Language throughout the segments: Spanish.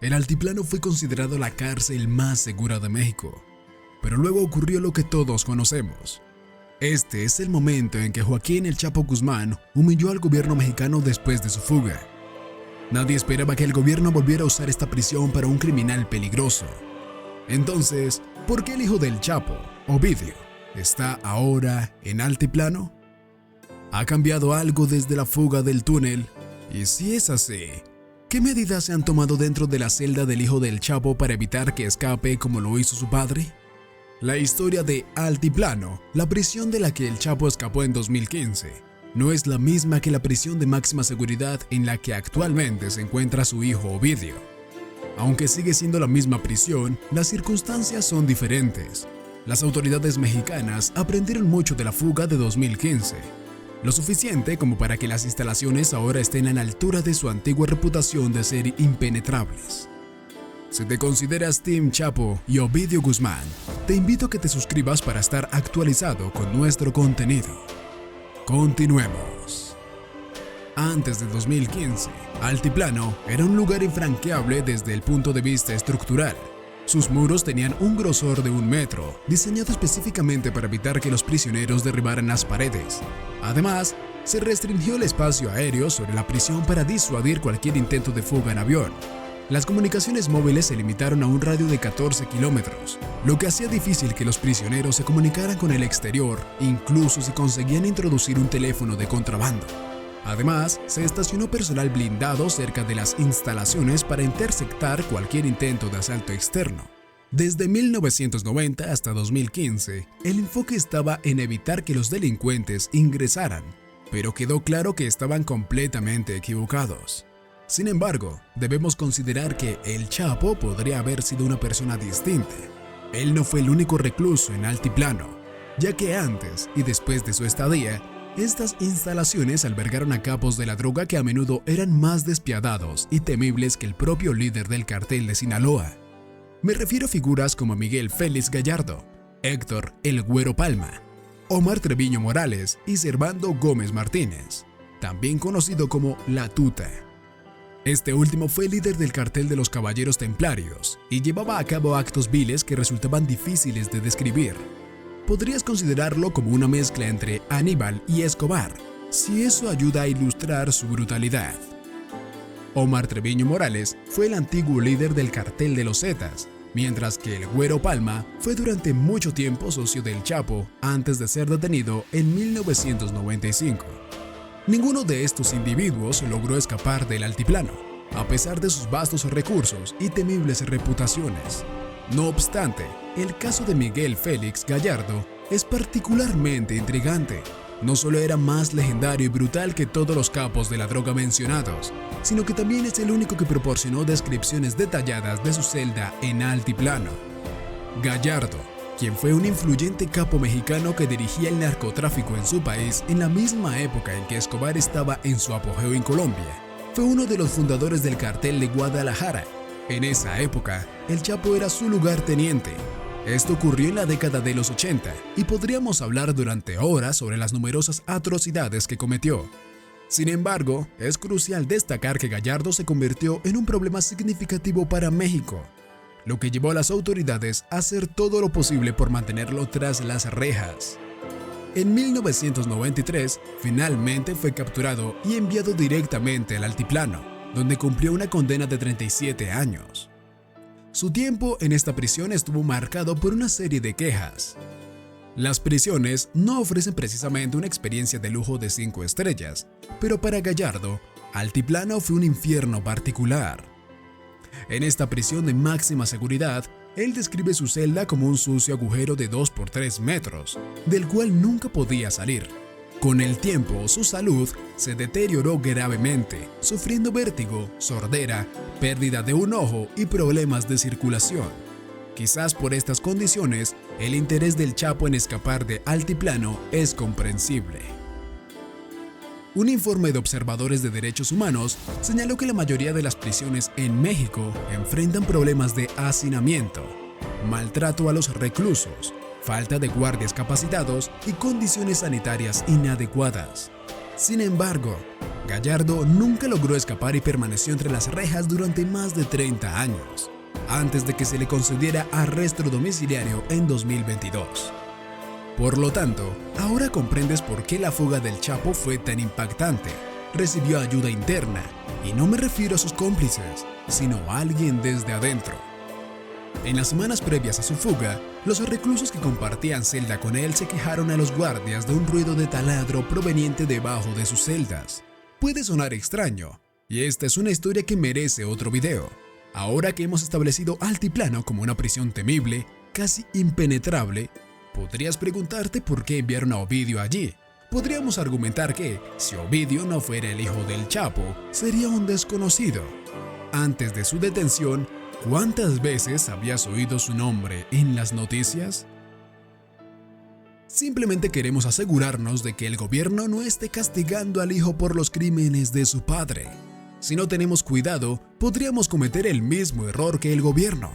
El Altiplano fue considerado la cárcel más segura de México, pero luego ocurrió lo que todos conocemos. Este es el momento en que Joaquín El Chapo Guzmán humilló al gobierno mexicano después de su fuga. Nadie esperaba que el gobierno volviera a usar esta prisión para un criminal peligroso. Entonces, ¿por qué el hijo del Chapo, Ovidio, está ahora en Altiplano? ¿Ha cambiado algo desde la fuga del túnel? Y si es así, ¿qué medidas se han tomado dentro de la celda del hijo del Chapo para evitar que escape como lo hizo su padre? La historia de Altiplano, la prisión de la que el Chapo escapó en 2015, no es la misma que la prisión de máxima seguridad en la que actualmente se encuentra su hijo Ovidio. Aunque sigue siendo la misma prisión, las circunstancias son diferentes. Las autoridades mexicanas aprendieron mucho de la fuga de 2015, lo suficiente como para que las instalaciones ahora estén a la altura de su antigua reputación de ser impenetrables. Si te consideras Team Chapo y Ovidio Guzmán, te invito a que te suscribas para estar actualizado con nuestro contenido. Continuemos. Antes de 2015, Altiplano era un lugar infranqueable desde el punto de vista estructural. Sus muros tenían un grosor de 1 metro, diseñado específicamente para evitar que los prisioneros derribaran las paredes. Además, se restringió el espacio aéreo sobre la prisión para disuadir cualquier intento de fuga en avión. Las comunicaciones móviles se limitaron a un radio de 14 kilómetros, lo que hacía difícil que los prisioneros se comunicaran con el exterior, incluso si conseguían introducir un teléfono de contrabando. Además, se estacionó personal blindado cerca de las instalaciones para interceptar cualquier intento de asalto externo. Desde 1990 hasta 2015, el enfoque estaba en evitar que los delincuentes ingresaran, pero quedó claro que estaban completamente equivocados. Sin embargo, debemos considerar que el Chapo podría haber sido una persona distinta. Él no fue el único recluso en Altiplano, ya que antes y después de su estadía, estas instalaciones albergaron a capos de la droga que a menudo eran más despiadados y temibles que el propio líder del cartel de Sinaloa. Me refiero a figuras como Miguel Félix Gallardo, Héctor El Güero Palma, Omar Treviño Morales y Servando Gómez Martínez, también conocido como La Tuta. Este último fue líder del cartel de los Caballeros Templarios y llevaba a cabo actos viles que resultaban difíciles de describir. Podrías considerarlo como una mezcla entre Aníbal y Escobar, si eso ayuda a ilustrar su brutalidad. Omar Treviño Morales fue el antiguo líder del cartel de los Zetas, mientras que el Güero Palma fue durante mucho tiempo socio del Chapo antes de ser detenido en 1995. Ninguno de estos individuos logró escapar del Altiplano, a pesar de sus vastos recursos y temibles reputaciones. No obstante, el caso de Miguel Félix Gallardo es particularmente intrigante. No solo era más legendario y brutal que todos los capos de la droga mencionados, sino que también es el único que proporcionó descripciones detalladas de su celda en Altiplano. Gallardo, quien fue un influyente capo mexicano que dirigía el narcotráfico en su país en la misma época en que Escobar estaba en su apogeo en Colombia, fue uno de los fundadores del cartel de Guadalajara. En esa época, el Chapo era su lugarteniente. Esto ocurrió en la década de los 80 y podríamos hablar durante horas sobre las numerosas atrocidades que cometió. Sin embargo, es crucial destacar que Gallardo se convirtió en un problema significativo para México, lo que llevó a las autoridades a hacer todo lo posible por mantenerlo tras las rejas. En 1993, finalmente fue capturado y enviado directamente al Altiplano, donde cumplió una condena de 37 años. Su tiempo en esta prisión estuvo marcado por una serie de quejas. Las prisiones no ofrecen precisamente una experiencia de lujo de 5 estrellas, pero para Gallardo, Altiplano fue un infierno particular. En esta prisión de máxima seguridad, él describe su celda como un sucio agujero de 2 por 3 metros, del cual nunca podía salir. Con el tiempo, su salud se deterioró gravemente, sufriendo vértigo, sordera, pérdida de un ojo y problemas de circulación. Quizás por estas condiciones, el interés del Chapo en escapar de Altiplano es comprensible. Un informe de observadores de derechos humanos señaló que la mayoría de las prisiones en México enfrentan problemas de hacinamiento, maltrato a los reclusos, falta de guardias capacitados y condiciones sanitarias inadecuadas. Sin embargo, Gallardo nunca logró escapar y permaneció entre las rejas durante más de 30 años, antes de que se le concediera arresto domiciliario en 2022. Por lo tanto, ahora comprendes por qué la fuga del Chapo fue tan impactante. Recibió ayuda interna, y no me refiero a sus cómplices, sino a alguien desde adentro. En las semanas previas a su fuga, los reclusos que compartían celda con él se quejaron a los guardias de un ruido de taladro proveniente debajo de sus celdas. Puede sonar extraño, y esta es una historia que merece otro video. Ahora que hemos establecido Altiplano como una prisión temible, casi impenetrable, podrías preguntarte por qué enviaron a Ovidio allí. Podríamos argumentar que, si Ovidio no fuera el hijo del Chapo, sería un desconocido. Antes de su detención, ¿cuántas veces habías oído su nombre en las noticias? Simplemente queremos asegurarnos de que el gobierno no esté castigando al hijo por los crímenes de su padre. Si no tenemos cuidado, podríamos cometer el mismo error que el gobierno,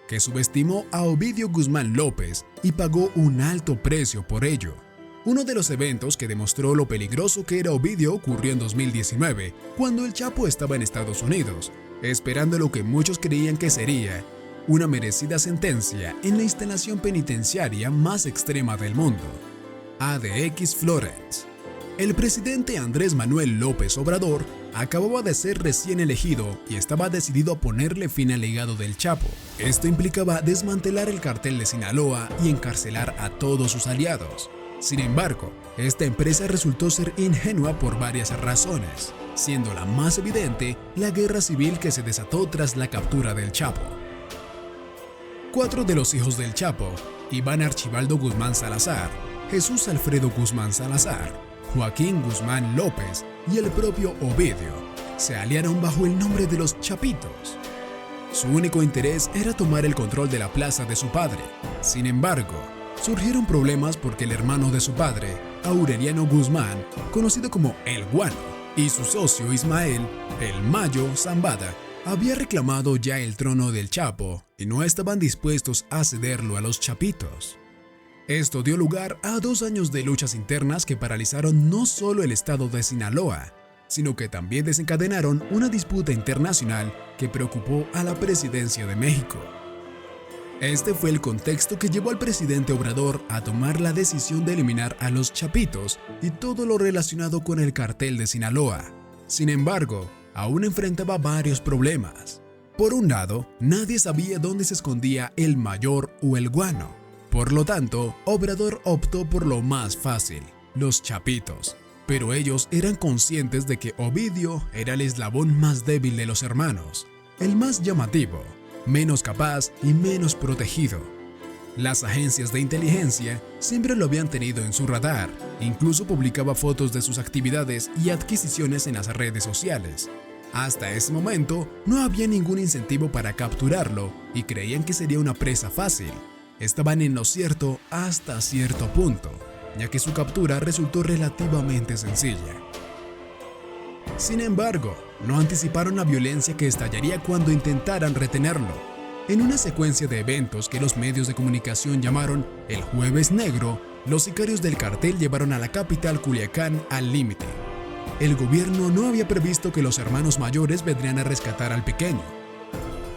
que subestimó a Ovidio Guzmán López y pagó un alto precio por ello. Uno de los eventos que demostró lo peligroso que era Ovidio ocurrió en 2019, cuando el Chapo estaba en Estados Unidos, esperando lo que muchos creían que sería una merecida sentencia en la instalación penitenciaria más extrema del mundo, ADX Florence. El presidente Andrés Manuel López Obrador acababa de ser recién elegido y estaba decidido a ponerle fin al legado del Chapo. Esto implicaba desmantelar el cartel de Sinaloa y encarcelar a todos sus aliados. Sin embargo, esta empresa resultó ser ingenua por varias razones, siendo la más evidente la guerra civil que se desató tras la captura del Chapo. 4 de los hijos del Chapo, Iván Archibaldo Guzmán Salazar, Jesús Alfredo Guzmán Salazar, Joaquín Guzmán López y el propio Ovidio, se aliaron bajo el nombre de los Chapitos. Su único interés era tomar el control de la plaza de su padre. Sin embargo, surgieron problemas porque el hermano de su padre, Aureliano Guzmán, conocido como El Guano, y su socio Ismael, El Mayo Zambada, había reclamado ya el trono del Chapo y no estaban dispuestos a cederlo a los Chapitos. Esto dio lugar a 2 años de luchas internas que paralizaron no solo el estado de Sinaloa, sino que también desencadenaron una disputa internacional que preocupó a la presidencia de México. Este fue el contexto que llevó al presidente Obrador a tomar la decisión de eliminar a los Chapitos y todo lo relacionado con el cartel de Sinaloa. Sin embargo, aún enfrentaba varios problemas. Por un lado, nadie sabía dónde se escondía el Mayor o el Guano. Por lo tanto, Obrador optó por lo más fácil, los Chapitos. Pero ellos eran conscientes de que Ovidio era el eslabón más débil de los hermanos, el más llamativo, menos capaz y menos protegido. Las agencias de inteligencia siempre lo habían tenido en su radar, incluso publicaba fotos de sus actividades y adquisiciones en las redes sociales. Hasta ese momento no había ningún incentivo para capturarlo y creían que sería una presa fácil. Estaban en lo cierto hasta cierto punto, ya que su captura resultó relativamente sencilla. Sin embargo, no anticiparon la violencia que estallaría cuando intentaran retenerlo. En una secuencia de eventos que los medios de comunicación llamaron el Jueves Negro, los sicarios del cartel llevaron a la capital Culiacán al límite. El gobierno no había previsto que los hermanos mayores vendrían a rescatar al pequeño.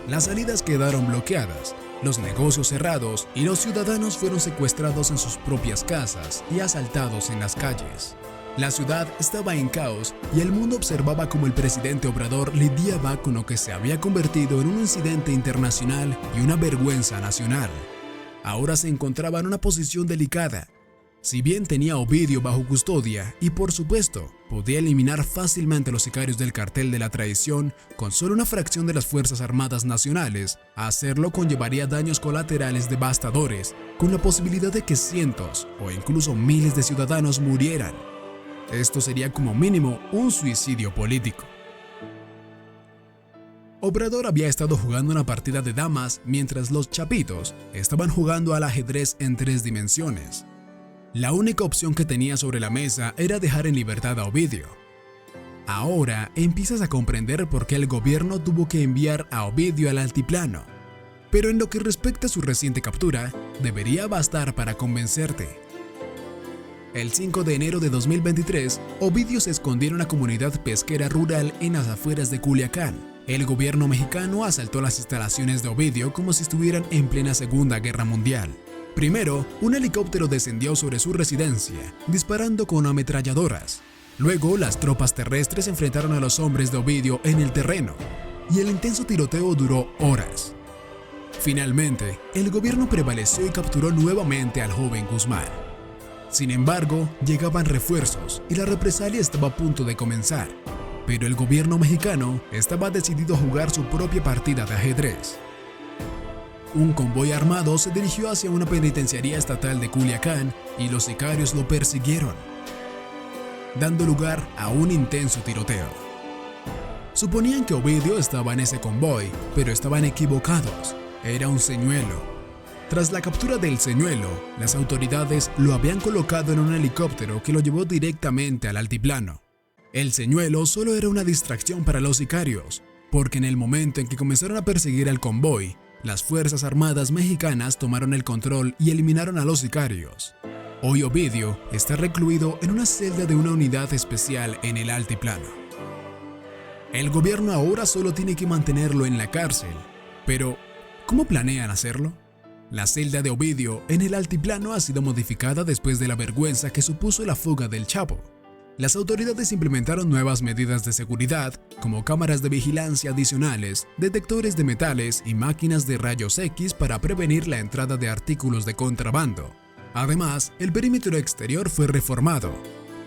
Las salidas quedaron bloqueadas, los negocios cerrados y los ciudadanos fueron secuestrados en sus propias casas y asaltados en las calles. La ciudad estaba en caos y el mundo observaba cómo el presidente Obrador lidiaba con lo que se había convertido en un incidente internacional y una vergüenza nacional. Ahora se encontraba en una posición delicada. Si bien tenía a Ovidio bajo custodia y por supuesto podía eliminar fácilmente a los sicarios del cartel de la traición con solo una fracción de las Fuerzas Armadas Nacionales, hacerlo conllevaría daños colaterales devastadores, con la posibilidad de que cientos o incluso miles de ciudadanos murieran. Esto sería como mínimo un suicidio político. Obrador había estado jugando una partida de damas mientras los Chapitos estaban jugando al ajedrez en 3 dimensiones. La única opción que tenía sobre la mesa era dejar en libertad a Ovidio. Ahora empiezas a comprender por qué el gobierno tuvo que enviar a Ovidio al altiplano. Pero en lo que respecta a su reciente captura, debería bastar para convencerte. El 5 de enero de 2023, Ovidio se escondió en una comunidad pesquera rural en las afueras de Culiacán. El gobierno mexicano asaltó las instalaciones de Ovidio como si estuvieran en plena Segunda Guerra Mundial. Primero, un helicóptero descendió sobre su residencia, disparando con ametralladoras. Luego, las tropas terrestres enfrentaron a los hombres de Ovidio en el terreno, y el intenso tiroteo duró horas. Finalmente, el gobierno prevaleció y capturó nuevamente al joven Guzmán. Sin embargo, llegaban refuerzos y la represalia estaba a punto de comenzar, pero el gobierno mexicano estaba decidido a jugar su propia partida de ajedrez. Un convoy armado se dirigió hacia una penitenciaría estatal de Culiacán y los sicarios lo persiguieron, dando lugar a un intenso tiroteo. Suponían que Ovidio estaba en ese convoy, pero estaban equivocados. Era un señuelo. Tras la captura del señuelo, las autoridades lo habían colocado en un helicóptero que lo llevó directamente al altiplano. El señuelo solo era una distracción para los sicarios, porque en el momento en que comenzaron a perseguir al convoy, las Fuerzas Armadas mexicanas tomaron el control y eliminaron a los sicarios. Hoy Ovidio está recluido en una celda de una unidad especial en el altiplano. El gobierno ahora solo tiene que mantenerlo en la cárcel, pero ¿cómo planean hacerlo? La celda de Ovidio en el altiplano ha sido modificada después de la vergüenza que supuso la fuga del Chapo. Las autoridades implementaron nuevas medidas de seguridad, como cámaras de vigilancia adicionales, detectores de metales y máquinas de rayos X para prevenir la entrada de artículos de contrabando. Además, el perímetro exterior fue reformado.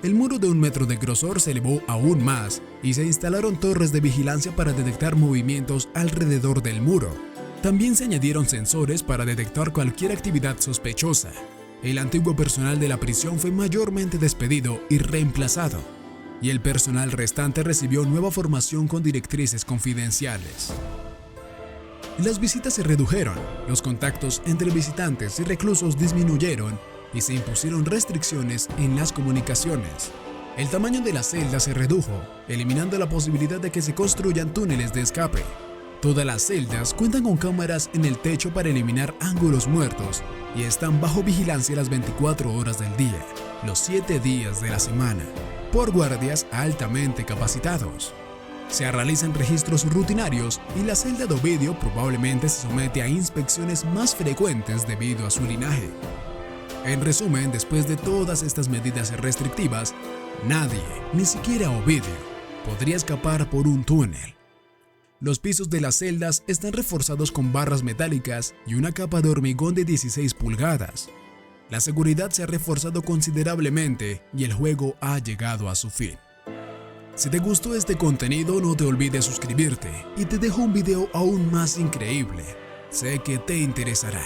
El muro de 1 metro de grosor se elevó aún más y se instalaron torres de vigilancia para detectar movimientos alrededor del muro. También se añadieron sensores para detectar cualquier actividad sospechosa. El antiguo personal de la prisión fue mayormente despedido y reemplazado, y el personal restante recibió nueva formación con directrices confidenciales. Las visitas se redujeron, los contactos entre visitantes y reclusos disminuyeron y se impusieron restricciones en las comunicaciones. El tamaño de la celda se redujo, eliminando la posibilidad de que se construyan túneles de escape. Todas las celdas cuentan con cámaras en el techo para eliminar ángulos muertos y están bajo vigilancia las 24 horas del día, los 7 días de la semana, por guardias altamente capacitados. Se realizan registros rutinarios y la celda de Ovidio probablemente se somete a inspecciones más frecuentes debido a su linaje. En resumen, después de todas estas medidas restrictivas, nadie, ni siquiera Ovidio, podría escapar por un túnel. Los pisos de las celdas están reforzados con barras metálicas y una capa de hormigón de 16 pulgadas. La seguridad se ha reforzado considerablemente y el juego ha llegado a su fin. Si te gustó este contenido, no te olvides suscribirte y te dejo un video aún más increíble. Sé que te interesará.